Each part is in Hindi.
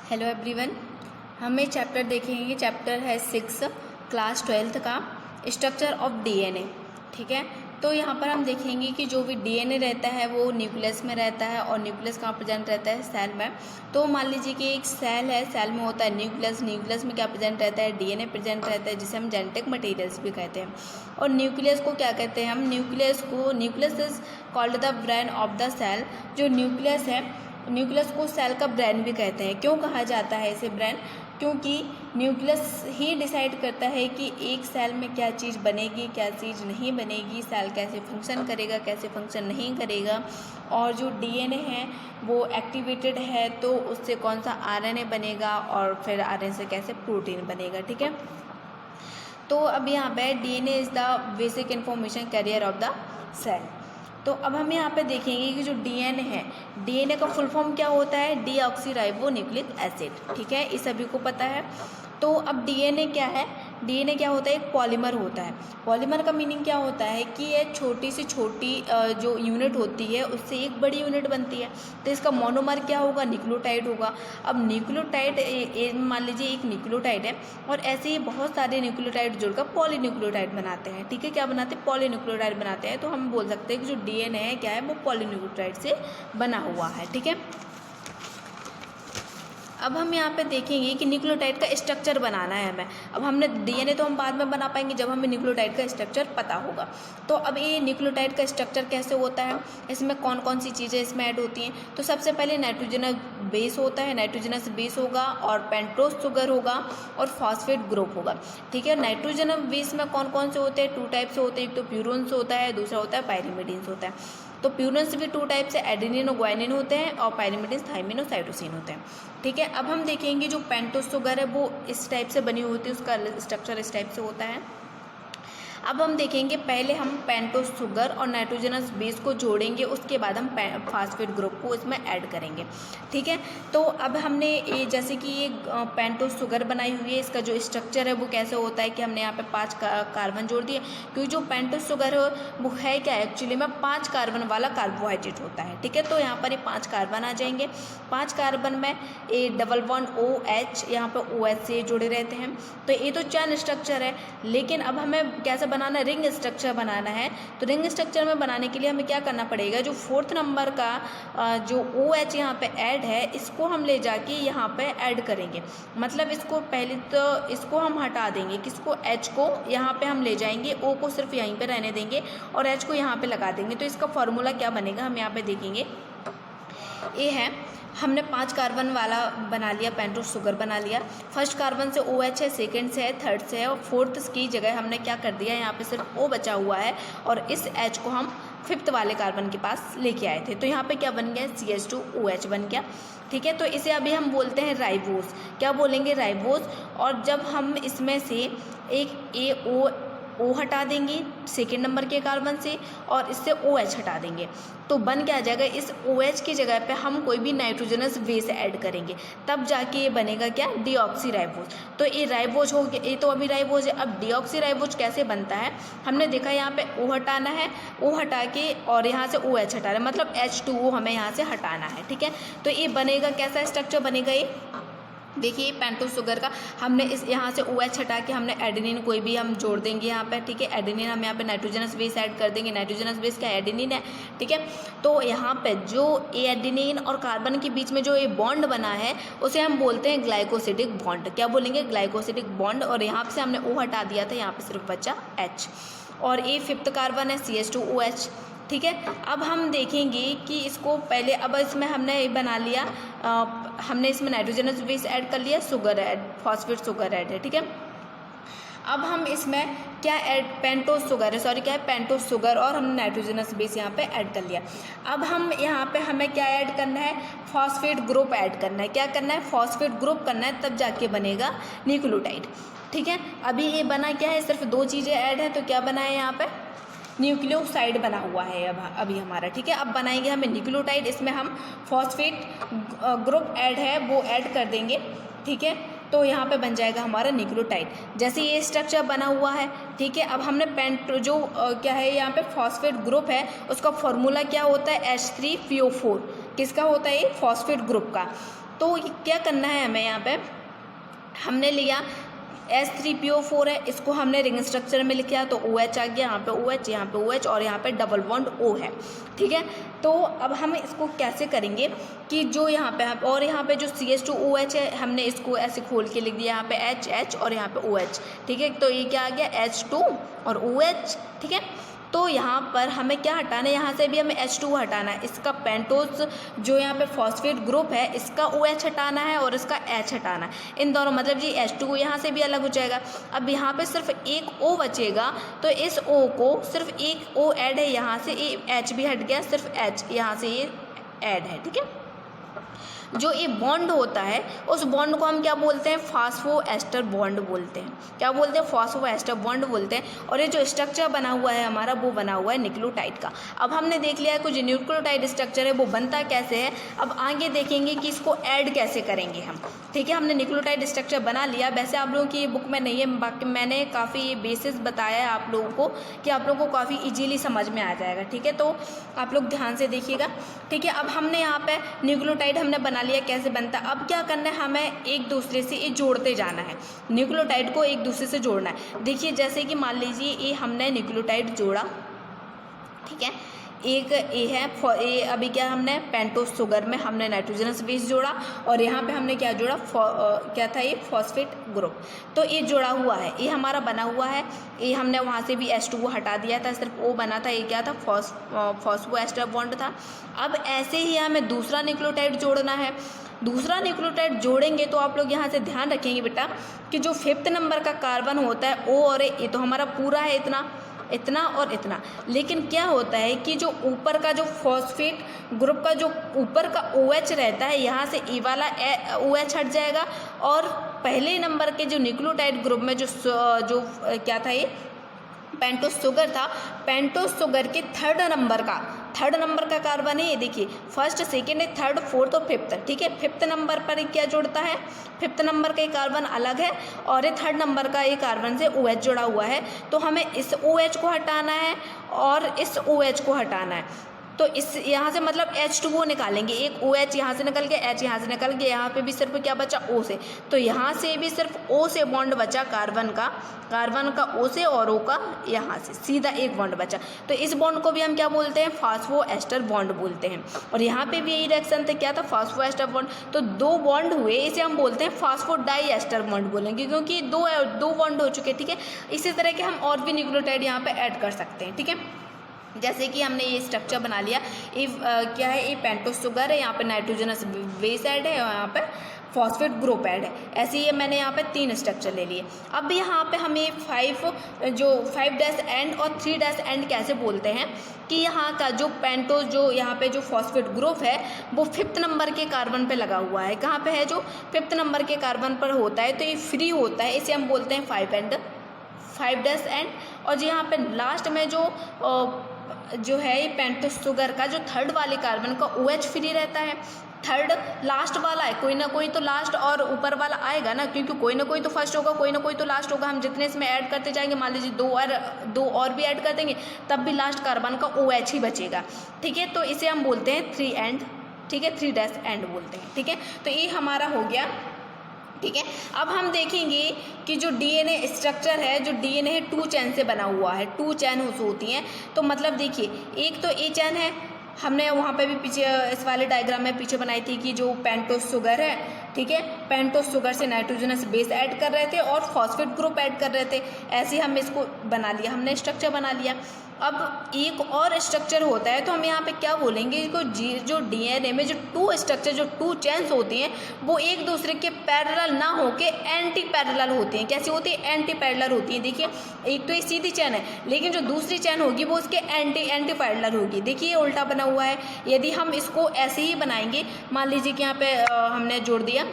हेलो एवरीवन, हम ये चैप्टर देखेंगे। चैप्टर है 6 क्लास 12th का स्ट्रक्चर ऑफ डीएनए। ठीक है, तो यहाँ पर हम देखेंगे कि जो भी डीएनए रहता है वो न्यूक्लियस में रहता है और न्यूक्लियस कहाँ प्रेजेंट रहता है, सेल में। तो मान लीजिए कि एक सेल है, सेल में होता है न्यूक्लियस, न्यूक्लियस में क्या प्रेजेंट रहता है, डीएनए प्रेजेंट रहता है, जिसे हम जेनेटिक मटेरियल्स भी कहते हैं। और न्यूक्लियस को क्या कहते हैं हम, nucleus is called the brain of the cell. जो न्यूक्लियस है, न्यूक्लियस को सेल का ब्रेन भी कहते हैं। क्यों कहा जाता है इसे ब्रेन? क्योंकि न्यूक्लियस ही डिसाइड करता है कि एक सेल में क्या चीज़ बनेगी, क्या चीज़ नहीं बनेगी, सेल कैसे फंक्शन करेगा, कैसे फंक्शन नहीं करेगा। और जो डीएनए है वो एक्टिवेटेड है तो उससे कौन सा आरएनए बनेगा और फिर आरएनए से कैसे प्रोटीन बनेगा। ठीक है, तो अब यहाँ पे DNA is the basic information carrier of the cell. तो अब हम यहाँ पे देखेंगे कि जो डीएनए है, डीएनए का फुल फॉर्म क्या होता है, डीऑक्सीराइबोन्यूक्लिक एसिड। ठीक है, ये सभी को पता है। तो अब डीएनए क्या है, डीएनए क्या होता है, एक पॉलीमर होता है। पॉलीमर का मीनिंग क्या होता है कि ये छोटी से छोटी जो यूनिट होती है उससे एक बड़ी यूनिट बनती है। तो इसका मोनोमर क्या होगा, न्यूक्लियोटाइड होगा। अब न्यूक्लियोटाइड मान लीजिए एक न्यूक्लियोटाइड है और ऐसे ही बहुत सारे न्यूक्लियोटाइड जुड़कर पॉलीन्यूक्लियोटाइड बनाते हैं। ठीक है, क्या बनाते हैं, पॉलीन्यूक्लियोटाइड बनाते हैं। तो हम बोल सकते हैं कि जो डीएनए है क्या है, वो पॉलीन्यूक्लियोटाइड से बना हुआ है। ठीक है, अब हम यहाँ पे देखेंगे कि न्यूक्लियोटाइड का स्ट्रक्चर बनाना है हमें। अब हमने डीएनए तो हम बाद में बना पाएंगे जब हमें न्यूक्लियोटाइड का स्ट्रक्चर पता होगा। तो अब ये न्यूक्लियोटाइड का स्ट्रक्चर कैसे होता है, इसमें कौन कौन सी चीज़ें इसमें ऐड होती हैं। तो सबसे पहले नाइट्रोजनस बेस होता है, नाइट्रोजनस बेस होगा और पेंटोस शुगर होगा और फॉस्फेट ग्रुप होगा। ठीक है, नाइट्रोजनस बेस में कौन कौन से होते हैं, 2 टाइप से होते हैं। एक तो प्यूरोन्स होता है, दूसरा होता है पायरिमिडीन्स होता है। तो प्यूरेंस भी 2 टाइप से, एडेनिन और ग्वानिन होते हैं और पायरिमिडीन, थायमिन और साइटोसिन होते हैं। ठीक है, अब हम देखेंगे जो पेंटोस शुगर है वो इस टाइप से बनी होती है, उसका स्ट्रक्चर इस टाइप से होता है। अब हम देखेंगे, पहले हम पेंटोस शुगर और नाइट्रोजनस बेस को जोड़ेंगे, उसके बाद हम फास्फेट ग्रुप को इसमें ऐड करेंगे। ठीक है, तो अब हमने ये जैसे कि ये पेंटोस शुगर बनाई हुई है, इसका जो स्ट्रक्चर है वो कैसे होता है कि हमने यहाँ पे 5 कार्बन जोड़ दिए। क्योंकि जो पेंटोस शुगर है वो है क्या, एक्चुअली में 5 कार्बन वाला कार्बोहाइड्रेट होता है। ठीक है, तो यहाँ पर ये 5 कार्बन आ जाएंगे। 5 कार्बन में ए डबल बॉन्ड OH, यहाँ पर OH से जुड़े रहते हैं। तो ये तो चैन स्ट्रक्चर है, लेकिन अब हमें कैसे बनाना, रिंग स्ट्रक्चर बनाना है। तो रिंग स्ट्रक्चर में बनाने के लिए हमें क्या करना पड़ेगा, जो 4th नंबर का जो OH यहाँ पे ऐड है, इसको हम ले जाके यहाँ पे ऐड करेंगे। मतलब इसको पहले तो इसको हम हटा देंगे, किसको, H को यहाँ पे हम ले जाएंगे, O को सिर्फ यहीं पे रहने देंगे और H को यहाँ पे लगा देंगे। तो इसका फॉर्मूला क्या बनेगा हम यहाँ पे देखेंगे। ये है, हमने 5 कार्बन वाला बना लिया, पेंटोस शुगर बना लिया। फर्स्ट कार्बन से OH है, सेकंड से है, थर्ड से है और फोर्थ की जगह हमने क्या कर दिया, यहाँ पे सिर्फ O बचा हुआ है और इस H को हम 5th वाले कार्बन के पास लेके आए थे। तो यहाँ पे क्या बन गया, CH2OH बन गया। ठीक है, तो इसे अभी हम बोलते हैं राइबोस। क्या बोलेंगे, राइबोस। और जब हम इसमें से एक O हटा देंगे सेकेंड नंबर के कार्बन से और इससे OH हटा देंगे, तो बन क्या आ जाएगा, इस OH की जगह पे हम कोई भी नाइट्रोजनस बेस ऐड करेंगे, तब जाके ये बनेगा क्या, डीऑक्सीराइबोस। तो ये राइबोज हो गया, ये तो अभी राइबोज है। अब डीऑक्सीराइबोज कैसे बनता है, हमने देखा यहाँ पे O हटाना है, O हटा के और यहाँ से OH हटाना है, मतलब H2O हमें यहाँ से हटाना है। ठीक है, तो ये बनेगा, कैसा स्ट्रक्चर बनेगा ये, देखिए पेंटोस शुगर का हमने इस यहाँ से OH हटा के हमने एडेनिन कोई भी हम जोड़ देंगे यहाँ पे। ठीक है, एडेनिन हम यहाँ पे नाइट्रोजनस बेस ऐड कर देंगे, नाइट्रोजनस बेस क्या, एडेनिन है। ठीक है, तो यहाँ पे जो एडेनिन और कार्बन के बीच में जो ये बॉन्ड बना है उसे हम बोलते हैं ग्लाइकोसिडिक बॉन्ड। क्या बोलेंगे, ग्लाइकोसिडिक बॉन्ड। और यहाँ से हमने O हटा दिया था, यहाँ पर सिर्फ बचा H और ये 5th कार्बन है, CH2OH। ठीक है, अब हम देखेंगे कि इसको पहले, अब इसमें हमने बना लिया, हमने इसमें नाइट्रोजनस बेस ऐड कर लिया, sugar add, phosphate sugar add है। ठीक है, अब हम इसमें क्या ऐड, पेंटोस शुगर है, सॉरी क्या है, पेंटोस शुगर और हमने नाइट्रोजनस बेस यहाँ पे ऐड कर लिया। अब हम यहाँ पे हमें क्या ऐड करना है, फॉस्फेट ग्रुप ऐड करना है। क्या करना है, फॉस्फेट ग्रुप करना है, तब जाके बनेगा न्यूक्लियोटाइड। ठीक है, अभी ये बना क्या है, सिर्फ 2 चीज़ें ऐड है, तो क्या बना है यहाँ पे, न्यूक्लियोसाइड बना हुआ है अब अभी हमारा। ठीक है, अब बनाएंगे हमें न्यूक्लियोटाइड, इसमें हम फॉस्फेट ग्रुप ऐड है वो ऐड कर देंगे। ठीक है, तो यहाँ पे बन जाएगा हमारा न्यूक्लियोटाइड। जैसे ये स्ट्रक्चर बना हुआ है, ठीक है, अब हमने क्या है यहाँ पे फॉस्फेट ग्रुप है, उसका फॉर्मूला क्या होता है, H3PO4। किसका होता है ये, फॉस्फेट ग्रुप का। तो क्या करना है हमें, यहाँ पे हमने लिया H3PO4 है, इसको हमने रिंग स्ट्रक्चर में लिखा तो OH आ गया, यहाँ पे OH, यहाँ पे OH और यहाँ पे डबल बॉन्ड O है, ठीक है। तो अब हम इसको कैसे करेंगे कि जो यहाँ पे और यहाँ पे जो CH2OH है हमने इसको ऐसे खोल के लिख दिया, यहाँ पे H और यहाँ पे OH, ठीक है। तो ये क्या आ गया H2 और OH, ठीक है। तो यहाँ पर हमें क्या हटाना है, यहाँ से भी हमें H2 हटाना है, इसका पेंटोज जो यहाँ पे फॉस्फेट ग्रुप है इसका OH हटाना है और इसका H हटाना है, इन दोनों मतलब जी H2 यहाँ से भी अलग हो जाएगा। अब यहाँ पे सिर्फ एक O बचेगा, तो इस O को सिर्फ एक O ऐड है, यहाँ से H भी हट गया, सिर्फ H यहाँ से ये ऐड है, ठीक है। जो ये बॉन्ड होता है उस बॉन्ड को हम क्या बोलते हैं, फास्फो एस्टर बॉन्ड बोलते हैं। क्या बोलते हैं, फास्फो एस्टर बॉन्ड बोलते हैं। और ये जो स्ट्रक्चर बना हुआ है हमारा वो बना हुआ है न्यूक्लियोटाइड का। अब हमने देख लिया है कुछ न्यूक्लियोटाइड स्ट्रक्चर है वो बनता कैसे है, अब आगे देखेंगे कि इसको ऐड कैसे करेंगे हम, ठीक है। हमने न्यूक्लियोटाइड स्ट्रक्चर बना लिया, वैसे आप लोगों की बुक में नहीं है, बाकी मैंने काफ़ी बेसिस बताया है आप लोगों को कि आप लोगों को काफ़ी ईजीली समझ में आ जाएगा, ठीक है। तो आप लोग ध्यान से देखिएगा, ठीक है। अब हमने यहाँ पे न्यूक्लियोटाइड हमने बना लिया कैसे बनता है। अब क्या करना है, हमें एक दूसरे से ये जोड़ते जाना है, न्यूक्लियोटाइड को एक दूसरे से जोड़ना है। देखिए जैसे कि मान लीजिए ये हमने न्यूक्लियोटाइड जोड़ा, ठीक है, एक ए है ए, अभी क्या हमने पेंटोज शुगर में हमने नाइट्रोजनस बेस जोड़ा और यहाँ पे हमने क्या जोड़ा, क्या था ये फॉस्फेट ग्रुप। तो ये जोड़ा हुआ है, ये हमारा बना हुआ है, ये हमने वहाँ से भी H2O हटा दिया था, सिर्फ O बना था, ये क्या था फॉस्फो एस्टर बॉन्ड था। अब ऐसे ही हमें दूसरा न्यूक्लियोटाइड जोड़ना है। दूसरा न्यूक्लियोटाइड जोड़ेंगे तो आप लोग यहाँ से ध्यान रखेंगे बेटा कि जो 5th नंबर का कार्बन होता है O और A, ये तो हमारा पूरा है इतना और इतना, लेकिन क्या होता है कि जो ऊपर का जो फॉस्फेट ग्रुप का जो ऊपर का OH रहता है यहाँ से E वाला OH हट जाएगा और पहले नंबर के जो न्यूक्लियोटाइड ग्रुप में जो क्या था, ये पेंटोज शुगर था, पेंटोज शुगर के थर्ड नंबर का कार्बन है, ये देखिए फर्स्ट सेकेंड थर्ड फोर्थ और फिफ्थ, ठीक है। 5th नंबर पर क्या जुड़ता है, 5th नंबर का ये कार्बन अलग है और ये 3rd नंबर का ये कार्बन से OH जुड़ा हुआ है। तो हमें इस OH को हटाना है और इस OH को हटाना है। तो इस यहाँ से मतलब H2O निकालेंगे, एक OH यहाँ से निकल गया, H यहाँ से निकल गया, यहाँ पे भी सिर्फ क्या बचा O से, तो यहाँ से भी सिर्फ O से बॉन्ड बचा कार्बन का O से और O का यहाँ से सीधा एक बॉन्ड बचा। तो इस बॉन्ड को भी हम क्या बोलते हैं, फास्फो एस्टर बॉन्ड बोलते हैं। और यहाँ पे भी यही रिएक्शन थे, क्या था, फास्फो एस्टर बॉन्ड। तो 2 बॉन्ड हुए, इसे हम बोलते हैं फास्फो डाई एस्टर बॉन्ड बोलेंगे, क्योंकि दो बॉन्ड हो चुके, ठीक है। इसी तरह के हम और भी न्यूक्लियोटाइड यहाँ पे ऐड कर सकते हैं, ठीक है। जैसे कि हमने ये स्ट्रक्चर बना लिया, ये क्या है, ये पेंटोज शुगर है, यहाँ पे नाइट्रोजनस बेस ऐड है और यहाँ पे फॉस्फेट ग्रुप ऐड है। ऐसे ही मैंने यहाँ पे 3 स्ट्रक्चर ले लिए। अब यहाँ पे हमें 5' एंड और 3' एंड कैसे बोलते हैं कि यहाँ का जो पेंटोज जो यहाँ पे जो फॉस्फेट ग्रुप है वो 5th नंबर के कार्बन पे लगा हुआ है। कहाँ पे है, जो 5th नंबर के कार्बन पर होता है, तो ये फ्री होता है, इसे हम बोलते हैं 5' एंड। और यहाँ पे लास्ट में जो है ये पेंटोज शुगर का जो 3rd वाले कार्बन का OH फ्री रहता है। 3rd लास्ट वाला है, कोई ना कोई तो लास्ट और ऊपर वाला आएगा ना, क्योंकि कोई ना कोई तो फर्स्ट होगा, कोई ना कोई तो लास्ट होगा। हम जितने इसमें ऐड करते जाएंगे, मान लीजिए 2 और भी ऐड कर देंगे, तब भी लास्ट कार्बन का OH ही बचेगा, ठीक है। तो इसे हम बोलते हैं 3 एंड, ठीक है, 3' एंड बोलते हैं, ठीक है। तो ये हमारा हो गया, ठीक है। अब हम देखेंगे कि जो DNA स्ट्रक्चर है, जो DNA है 2 चैन से बना हुआ है, 2 चैन होती हैं। तो मतलब देखिए, एक तो A चैन है, हमने वहाँ पे भी पीछे इस वाले डायग्राम में पीछे बनाई थी कि जो पेंटोज शुगर है, ठीक है, पेंटोज शुगर से नाइट्रोजनस बेस ऐड कर रहे थे और फॉस्फेट ग्रुप ऐड कर रहे थे। ऐसे हम इसको बना लिया, हमने स्ट्रक्चर बना लिया। अब एक और स्ट्रक्चर होता है, तो हम यहाँ पे क्या बोलेंगे, जो DNA में जो 2 स्ट्रक्चर, जो 2 चेन्स होती हैं, वो एक दूसरे के पैरेलल ना होके एंटी पैरेलल होती हैं। कैसी होती है, एंटी पैरेलल होती हैं। देखिए एक तो ये सीधी चैन है, लेकिन जो दूसरी चैन होगी वो उसके एंटी पैरेलल होगी। देखिए ये उल्टा बना हुआ है। यदि हम इसको ऐसे ही बनाएंगे, मान लीजिए कि यहाँ पे हमने जोड़ दिया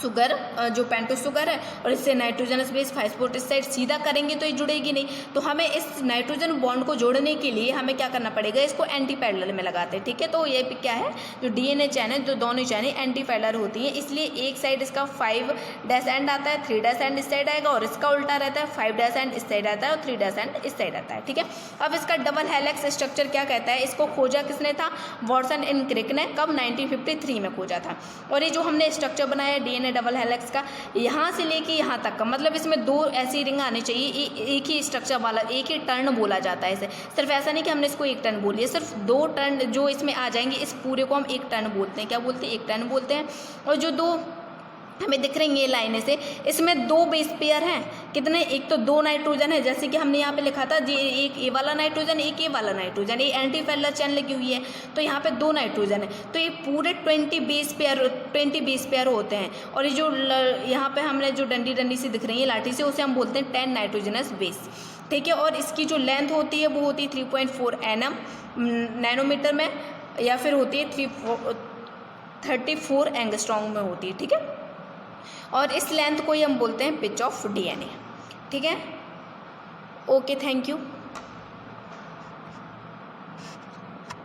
शुगर जो पेंटोस शुगर है और इससे नाइट्रोजनस बेस फास्फोटेसाइड सीधा करेंगे तो ये जुड़ेगी नहीं। तो हमें इस नाइट्रोजन बॉन्ड को जोड़ने के लिए हमें क्या करना पड़ेगा, इसको एंटी पैरेलल में लगाते हैं, ठीक है। तो ये क्या है, जो डीएनए चैन है, जो दोनों चैनें एंटी पैरेलल होती हैं, इसलिए एक साइड इसका 5' एंड आता है, 3' एंड इस साइड आएगा, और इसका उल्टा रहता है, 5' एंड इस साइड आता है और 3' एंड इस साइड आता है, ठीक है। अब इसका डबल हेलिक्स स्ट्रक्चर क्या कहता है, इसको खोजा किसने था, वॉटसन एंड क्रिक ने, कब, 1953 में खोजा था। और ये जो हमने स्ट्रक्चर बनाया डीएनए डबल हेलिक्स का, यहाँ से लेके यहाँ तक का, मतलब इसमें 2 ऐसी रिंग आनी चाहिए, एक ही स्ट्रक्चर वाला, एक ही टर्न बोला जाता है इसे। सिर्फ ऐसा नहीं कि हमने इसको एक टर्न बोल लिया, सिर्फ 2 टर्न जो इसमें आ जाएंगे, इस पूरे को हम एक टर्न बोलते हैं। क्या बोलते हैं, एक टर्न बोलते हैं। और जो 2 हमें दिख रही है ये लाइनें से, इसमें 2 बेस पेयर हैं, कितने, एक तो 2 नाइट्रोजन है, जैसे कि हमने यहाँ पे लिखा था जी, एक ए वाला नाइट्रोजन, एक ए वाला नाइट्रोजन, ये एंटी पैरेलल चेन लगी हुई है, तो यहाँ पे 2 नाइट्रोजन है, तो ये पूरे 20 बेस पेयर होते हैं। और ये जो यहाँ पे हमने जो डंडी सी दिख रही है लाठी से, उसे हम बोलते हैं 10 नाइट्रोजनस बेस, ठीक है। और इसकी जो लेंथ होती है वो होती है 3.4 नैनोमीटर में, या फिर होती है 34 एंगस्ट्रॉम में होती है, ठीक है। और इस लेंथ को ही हम बोलते हैं पिच ऑफ डीएनए, ठीक है। Okay, thank you.